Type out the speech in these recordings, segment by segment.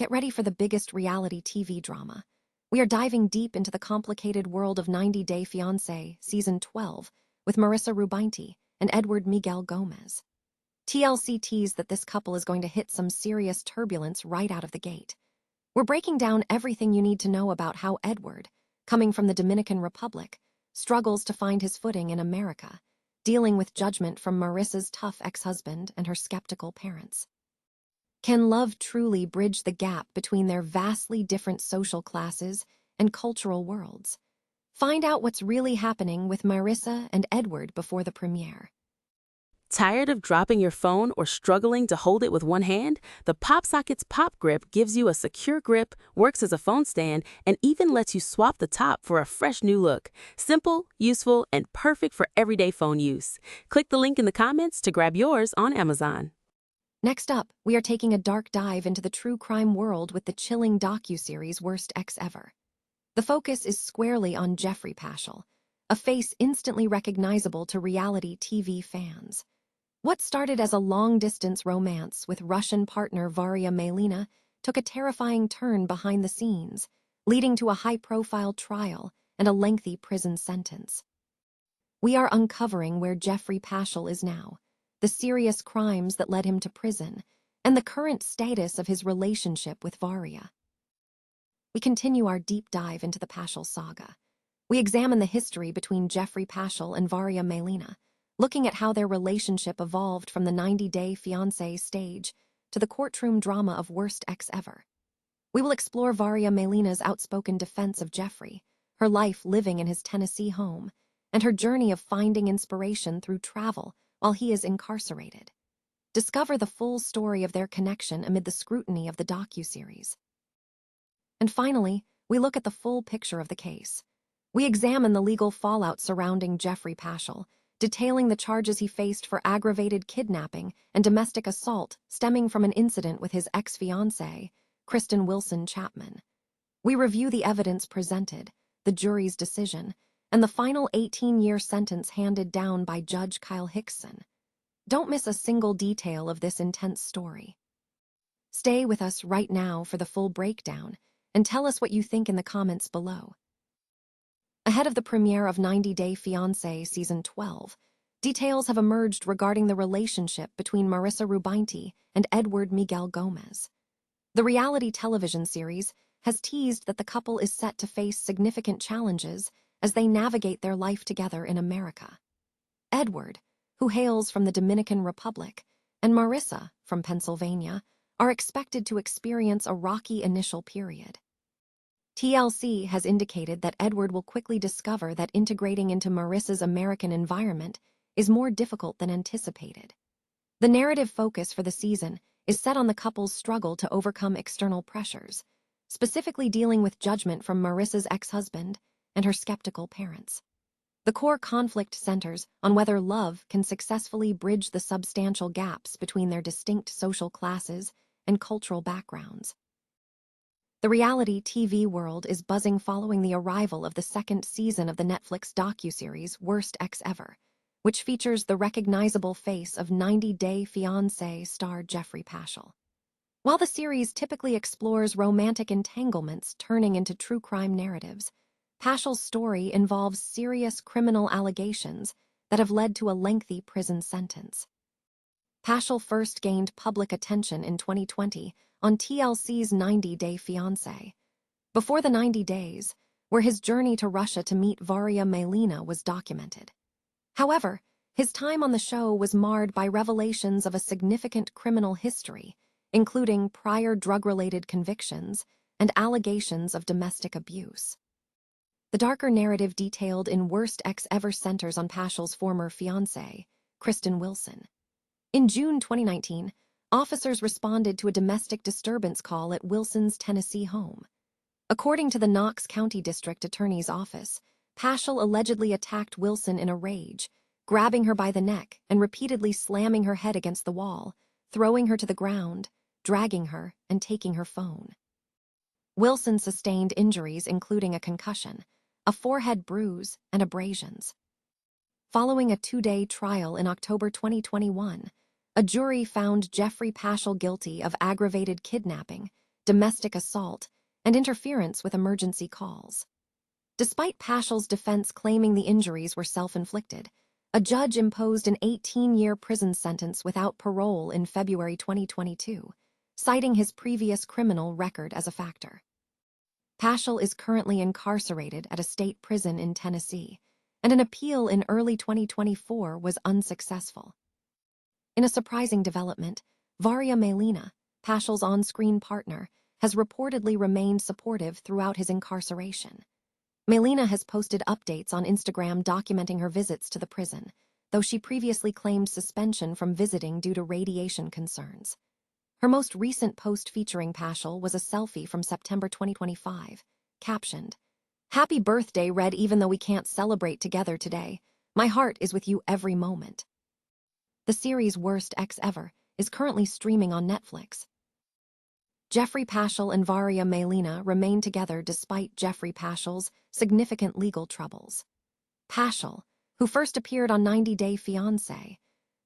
Get ready for the biggest reality TV drama. We are diving deep into the complicated world of 90 Day Fiancé, Season 12, with Marissa and Edward Miguel Gomez. TLC teased that this couple is going to hit some serious turbulence right out of the gate. We're breaking down everything you need to know about how Edward, coming from the Dominican Republic, struggles to find his footing in America, dealing with judgment from Marissa's tough ex-husband and her skeptical parents. Can love truly bridge the gap between their vastly different social classes and cultural worlds? Find out what's really happening with Marissa and Edward before the premiere. Tired of dropping your phone or struggling to hold it with one hand? The PopSockets Pop Grip gives you a secure grip, works as a phone stand, and even lets you swap the top for a fresh new look. Simple, useful, and perfect for everyday phone use. Click the link in the comments to grab yours on Amazon. Next up, we are taking a dark dive into the true crime world with the chilling docuseries Worst Ex Ever. The focus is squarely on Geoffrey Paschel, a face instantly recognizable to reality TV fans. What started as a long-distance romance with Russian partner Varya Malina took a terrifying turn behind the scenes, leading to a high-profile trial and a lengthy prison sentence. We are uncovering where Geoffrey Paschel is now, the serious crimes that led him to prison, and the current status of his relationship with Varya. We continue our deep dive into the Paschel saga. We examine the history between Geoffrey Paschel and Varya Malina, looking at how their relationship evolved from the 90 Day Fiancé stage to the courtroom drama of Worst Ex Ever. We will explore Varya Malina's outspoken defense of Geoffrey, her life living in his Tennessee home, and her journey of finding inspiration through travel while he is incarcerated. Discover the full story of their connection amid the scrutiny of the docuseries. And finally, we look at the full picture of the case. We examine the legal fallout surrounding Geoffrey Paschel, detailing the charges he faced for aggravated kidnapping and domestic assault stemming from an incident with his ex-fiancée, Kristen Wilson Chapman. We review the evidence presented, the jury's decision, and the final 18-year sentence handed down by Judge Kyle Hickson. Don't miss a single detail of this intense story. Stay with us right now for the full breakdown, and tell us what you think in the comments below. Ahead of the premiere of 90 Day Fiancé Season 12, details have emerged regarding the relationship between Marissa and Edward Miguel Gomez. The reality television series has teased that the couple is set to face significant challenges as they navigate their life together in America. Edward, who hails from the Dominican Republic, and Marissa, from Pennsylvania, are expected to experience a rocky initial period. TLC has indicated that Edward will quickly discover that integrating into Marissa's American environment is more difficult than anticipated. The narrative focus for the season is set on the couple's struggle to overcome external pressures, specifically dealing with judgment from Marissa's ex-husband and her skeptical parents. The core conflict centers on whether love can successfully bridge the substantial gaps between their distinct social classes and cultural backgrounds. The reality TV world is buzzing following the arrival of the second season of the Netflix docuseries Worst Ex Ever, which features the recognizable face of 90 Day Fiancé star Geoffrey Paschel. While the series typically explores romantic entanglements turning into true crime narratives, Paschel's story involves serious criminal allegations that have led to a lengthy prison sentence. Paschel first gained public attention in 2020 on TLC's 90 Day Fiancé. Before the 90 Days, where his journey to Russia to meet Varya Malina was documented. However, his time on the show was marred by revelations of a significant criminal history, including prior drug-related convictions and allegations of domestic abuse. The darker narrative detailed in Worst Ex Ever centers on Paschel's former fiancée, Kristen Wilson. In June 2019, officers responded to a domestic disturbance call at Wilson's Tennessee home. According to the Knox County District Attorney's Office, Paschel allegedly attacked Wilson in a rage, grabbing her by the neck and repeatedly slamming her head against the wall, throwing her to the ground, dragging her, and taking her phone. Wilson sustained injuries including a concussion, a forehead bruise, and abrasions. Following a 2-day trial in October 2021, a jury found Geoffrey Paschel guilty of aggravated kidnapping, domestic assault, and interference with emergency calls. Despite Paschel's defense claiming the injuries were self-inflicted, a judge imposed an 18-year prison sentence without parole in February 2022, citing his previous criminal record as a factor. Paschel is currently incarcerated at a state prison in Tennessee, and an appeal in early 2024 was unsuccessful. In a surprising development, Varya Malina, Paschel's on-screen partner, has reportedly remained supportive throughout his incarceration. Malina has posted updates on Instagram documenting her visits to the prison, though she previously claimed suspension from visiting due to radiation concerns. Her most recent post featuring Paschel was a selfie from September 2025, captioned, "Happy birthday, Red, even though we can't celebrate together today. My heart is with you every moment." The series Worst Ex Ever is currently streaming on Netflix. Geoffrey Paschel and Varya Malina remain together despite Geoffrey Paschel's significant legal troubles. Paschel, who first appeared on 90 Day Fiancé,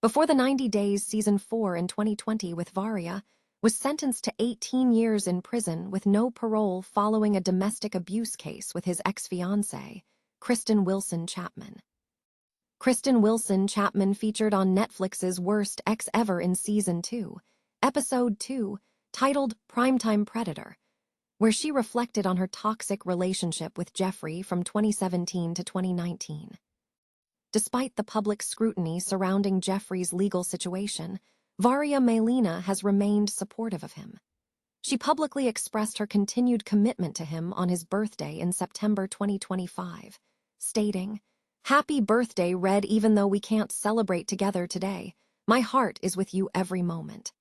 before the 90 Days Season 4 in 2020 with Varya, was sentenced to 18 years in prison with no parole following a domestic abuse case with his ex-fiancée, Kristen Wilson Chapman. Kristen Wilson Chapman featured on Netflix's Worst Ex Ever in Season 2, Episode 2, titled Primetime Predator, where she reflected on her toxic relationship with Geoffrey from 2017 to 2019. Despite the public scrutiny surrounding Geoffrey's legal situation, Varya Malina has remained supportive of him. She publicly expressed her continued commitment to him on his birthday in September 2025, stating, "Happy birthday, Red, even though we can't celebrate together today. My heart is with you every moment."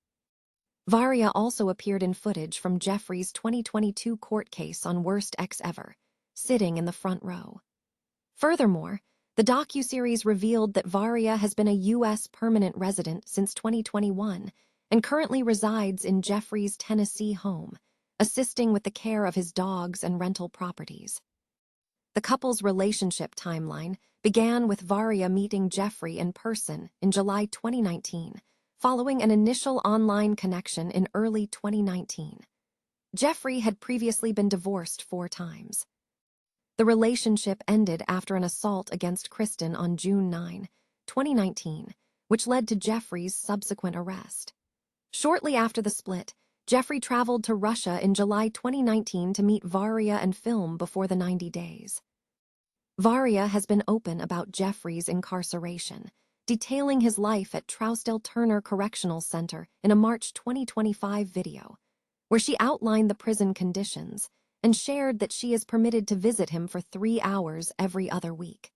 Varya also appeared in footage from Geoffrey's 2022 court case on Worst Ex Ever, sitting in the front row. Furthermore, the docuseries revealed that Varya has been a U.S. permanent resident since 2021 and currently resides in Geoffrey's Tennessee home, assisting with the care of his dogs and rental properties. The couple's relationship timeline began with Varya meeting Geoffrey in person in July 2019, following an initial online connection in early 2019. Geoffrey had previously been divorced 4 times. The relationship ended after an assault against Kristen on June 9, 2019, which led to Geoffrey's subsequent arrest. Shortly after the split, Geoffrey traveled to Russia in July 2019 to meet Varya and film before the 90 days. Varya has been open about Geoffrey's incarceration, detailing his life at Trousdale Turner Correctional Center in a March 2025 video, where she outlined the prison conditions and shared that she is permitted to visit him for 3 hours every other week.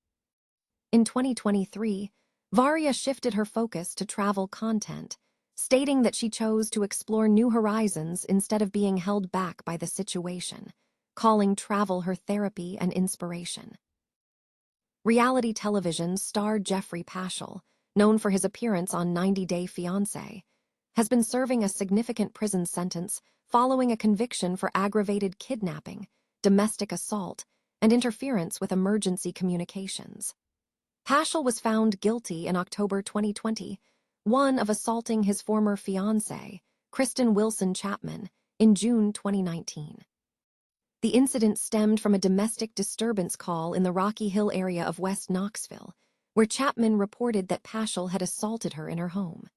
In 2023, Varya shifted her focus to travel content, stating that she chose to explore new horizons instead of being held back by the situation, calling travel her therapy and inspiration. Reality television star Geoffrey Paschel, known for his appearance on 90 Day Fiancé, has been serving a significant prison sentence following a conviction for aggravated kidnapping, domestic assault, and interference with emergency communications. Paschel was found guilty in October 2021 of assaulting his former fiancée, Kristen Wilson Chapman, in June 2019. The incident stemmed from a domestic disturbance call in the Rocky Hill area of West Knoxville, where Chapman reported that Paschel had assaulted her in her home.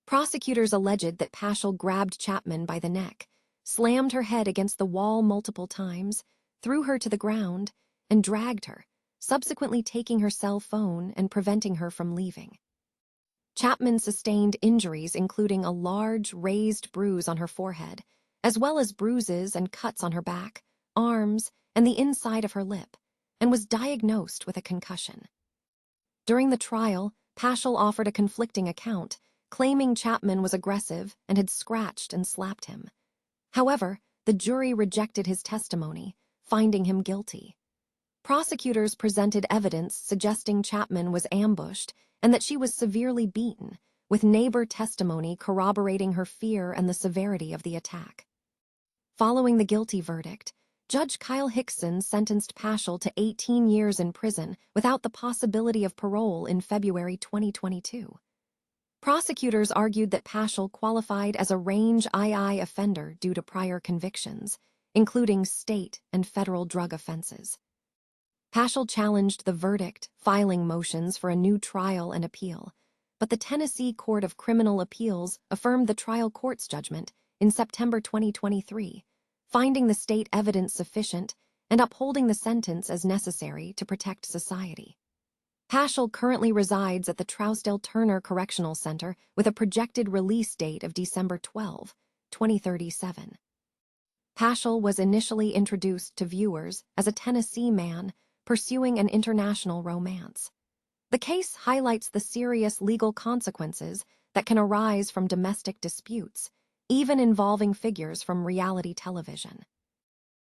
Prosecutors alleged that Paschel grabbed Chapman by the neck, slammed her head against the wall multiple times, threw her to the ground, and dragged her, subsequently taking her cell phone and preventing her from leaving. Chapman sustained injuries including a large, raised bruise on her forehead, as well as bruises and cuts on her back, arms, and the inside of her lip, and was diagnosed with a concussion. During the trial, Paschel offered a conflicting account, claiming Chapman was aggressive and had scratched and slapped him. However, the jury rejected his testimony, finding him guilty. Prosecutors presented evidence suggesting Chapman was ambushed and that she was severely beaten, with neighbor testimony corroborating her fear and the severity of the attack. Following the guilty verdict, Judge Kyle Hickson sentenced Paschel to 18 years in prison without the possibility of parole in February 2022. Prosecutors argued that Paschel qualified as a range II offender due to prior convictions, including state and federal drug offenses. Paschel challenged the verdict, filing motions for a new trial and appeal, but the Tennessee Court of Criminal Appeals affirmed the trial court's judgment in September 2023, finding the state evidence sufficient and upholding the sentence as necessary to protect society. Paschel currently resides at the Trousdale Turner Correctional Center with a projected release date of December 12, 2037. Paschel was initially introduced to viewers as a Tennessee man pursuing an international romance. The case highlights the serious legal consequences that can arise from domestic disputes, even involving figures from reality television.